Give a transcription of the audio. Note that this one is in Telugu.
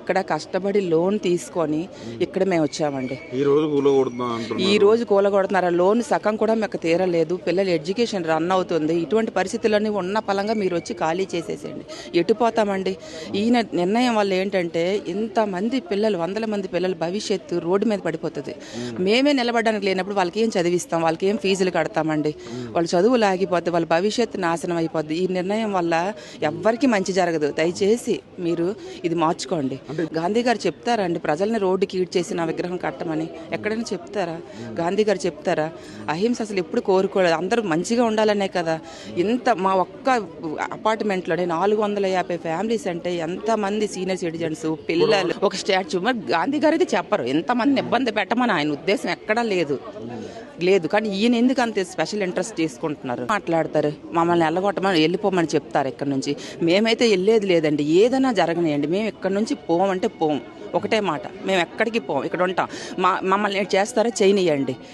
ఇక్కడ కష్టపడి లోన్ తీసుకొని ఇక్కడ మేము వచ్చామండి. ఈ రోజు కూలగొడుతున్నారు. ఆ లోన్ సగం కూడా మాకు తీరలేదు. పిల్లల ఎడ్యుకేషన్ రన్ అవుతుంది. ఇటువంటి పరిస్థితులన్నీ ఉన్న పలంగా మీరు వచ్చి ఖాళీ చేసేసేయండి. ఎటు పోతామండి? ఈయన నిర్ణయం వల్ల ఏంటంటే ఇంతమంది పిల్లలు, వందల మంది పిల్లల భవిష్యత్తు రోడ్డు మీద పడిపోతుంది. మేమే నిలబడడానికి లేనప్పుడు వాళ్ళకి ఏం చదివిస్తాం? వాళ్ళకి ఏం ఫీజులు కడతామండి? వాళ్ళ చదువులు ఆగిపోద్ది, వాళ్ళ భవిష్యత్తు నాశనం అయిపోద్ది. ఈ నిర్ణయం వల్ల ఎవ్వరికి మంచి జరగదు. దయచేసి మీరు ఇది మార్చుకోండి. గాంధీ గారు చెప్తారండి ప్రజల్ని రోడ్డుకి ఈడ్చేసి నా విగ్రహం కట్టమని? ఎక్కడైనా చెప్తారా? గాంధీ గారు చెప్తారా? అహింస అసలు ఎప్పుడు కోరుకోలేదు. అందరూ మంచిగా ఉండాలనే కదా. ఇంత మా ఒక్క అపార్ట్మెంట్లోనే 450 ఫ్యామిలీస్ అంటే ఎంతమంది సీనియర్ సిటిజన్స్, పిల్లలు, ఒక స్టాచ్యూ. మరి గాంధీ గారు అయితే చెప్పరు ఎంతమంది ఇబ్బంది పెట్టమని. ఆయన ఉద్దేశం ఎక్కడా లేదు. కానీ ఈయన ఎందుకు అంత స్పెషల్ ఇంట్రెస్ట్ తీసుకుంటున్నారు? మాట్లాడతారు, మమ్మల్ని వెళ్ళగొట్టమని, వెళ్ళిపోమని చెప్తారు ఇక్కడ నుంచి. మేమైతే వెళ్ళేది లేదండి. ఏదైనా జరగనియండి, మేము ఇక్కడ నుంచి పోమంటే పోం. ఒకటే మాట, మేము ఎక్కడికి పోం, ఇక్కడ ఉంటాం. మమ్మల్ని చేస్తారా? చేయనియండి.